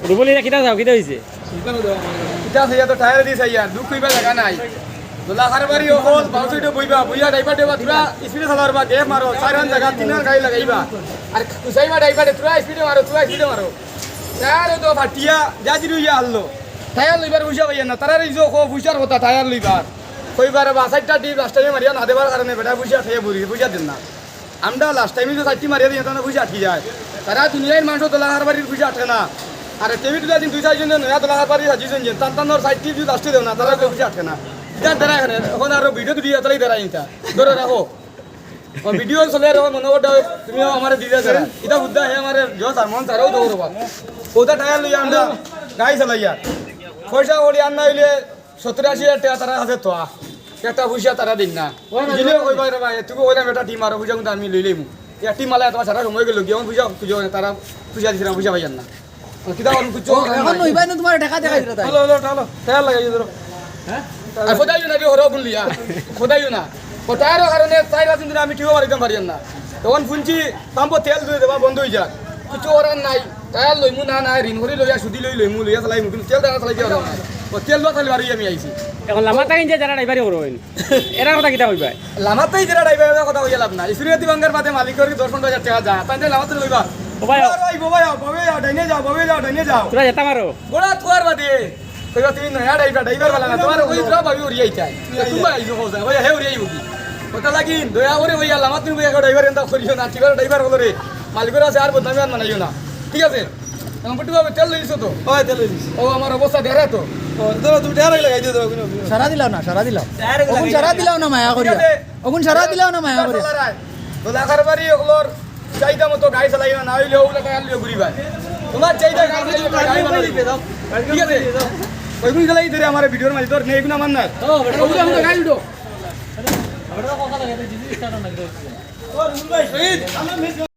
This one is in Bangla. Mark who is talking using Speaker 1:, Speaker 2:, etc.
Speaker 1: রুবলিরা কিটা যাও কিটা হইছে
Speaker 2: কিটা হইয়া তো টায়ার দিছ ইয়ার দুঃখ কইবা জায়গা নাই দোলা খারবারি হল বাউসিটো বইবা বুইয়া ড্রাইভার দেবা তুরা স্পিডে চালারবা গেপ মারো চারন জায়গা তিনর গাড়ি লাগাইবা আর কুসাইবা ড্রাইভারে তুরা স্পিডে মারো টায়ার তো ফাটিয়া জাজি রইয়া আল্লো টায়ার লইবার বুঝা পাইয়া না তারা ইজো কো বুঝার কথা টায়ার লইবার কইবার বা সাইডটা দি লাস্ট টাইমে মারিয়া না দেবার কারণে বেটা বুঝা ঠাইয়া বুঝা দেন না আমরা লাস্ট টাইমে যে সাইডটি মারিয়া দিই তারা বুঝা আটকে যায় তারা দুনিয়ার মানুষ দোলা খারবারির বুঝা আটকে না আর টিভি দুটা দিন দুই চারজন নয়া দোলা খারবারি সাজিয়েছেন যে তান্তানোর সাইডটি যদি লাস্টে দেও না তারা বুঝা আটকে না ইতার দ্বারা এখানে এখন আরো ভিডিও দুটি তারাই দ্বারা ইতা ধরে রাখো ভিডিও চলে আর মনে করতে তুমিও আমার দিদা যারা এটা বুদ্ধা হে আমার জোস আর মন তারাও দৌড়বা ওটা টায়ার লইয়া আমরা গাড়ি চালাইয়া পয়সা ওড়ি আন্না হইলে 70-80 টাকা তারা হাতে তো একটা পয়সা তারা দিন না দিলে কইবা রে ভাই তুমি ওইরা বেটা টিম আরো পয়সা কিন্তু আমি লইলেই মু এই টিম মালা তোমার সারা সময় গেল গিয়ে পয়সা খুঁজো তারা পয়সা দিছিনা পয়সা পাইয়ান না কিটা অন কুচো
Speaker 3: এখন নইবাই না তোমার টাকা দেখাই দিলা তাই
Speaker 2: হলো টায়ার লাগাই ধরো হ্যাঁ আর খোদাইও না হরো বললিয়া খোদাইও না টায়ারের কারণে 4 দিন আমি টিও মারিতাম পারিয়ান না তখন শুনছি পাম্পো তেল দিয়ে দেবা বন্ধ হয়ে যাক কিছু ওরান নাই টায়ার লইমু না নাই ঋণ করে লইয়া সুদি লইমু লইয়া চালাইমু কিন্তু তেল দানা চালাই যাওয়া নাই তেল লোয়া চালি বাড়ি আমি আইছি
Speaker 1: এখন লামাতা কিনছে যারা ড্রাইভারি করবেন এরা কথা কিটা হইবা
Speaker 2: লামাতেই যারা ড্রাইভারের কথা হইয়া লাভ না ইসুরিয়াতি বাঙ্গার বাদে মালিকের 10,000 টাকা যা তাই লামাতে লইবা
Speaker 1: বাবা
Speaker 2: ডাইনে যাও
Speaker 1: তোরা যেতে পারো
Speaker 2: গোড়া তুয়ার বাদে কইবা তুমি নয়া ড্রাইভার বালা না তোমার ওই তোরা ভাবি উড়িয়াই চাই তুমি আইছো হোসা ভাই হে উড়িয়াই বুকি কথা লাগি দয়া করে হইয়া লামাত তুমি একটা ড্রাইভার এন্তা করিও না ঠিকার ড্রাইভার বলরে মালিকের আছে আর বদনামি আর মানাইও না ঠিক আছে এখন পটু ভাবে তেল লইছো তো
Speaker 3: ওই তেল দিছি
Speaker 2: ও আমার অবস্থা দেরা তো
Speaker 3: ধরো তুমি টায়ার লাগাই দিও সারা দিলাও না ওগুন সারা দিলাও না মায়া করিয়া ওগুন সারা দিলাও না মায়া করিয়া
Speaker 2: দোলা কারবারি ওগুলোর চাইদা মতো গাড়ি চালাইও না হইলে ওগুলো টায়ার লিয়ে ঘুরিবা তোমার চাইদা গাড়ি বানাই দাও ঠিক আছে ওইগুলো চালাই ধরে আমার ভিডিওর মাঝে তোর নেই এগুলো আমার না ওগুলো আমাদের গাড়ি উঠো কথা লাগে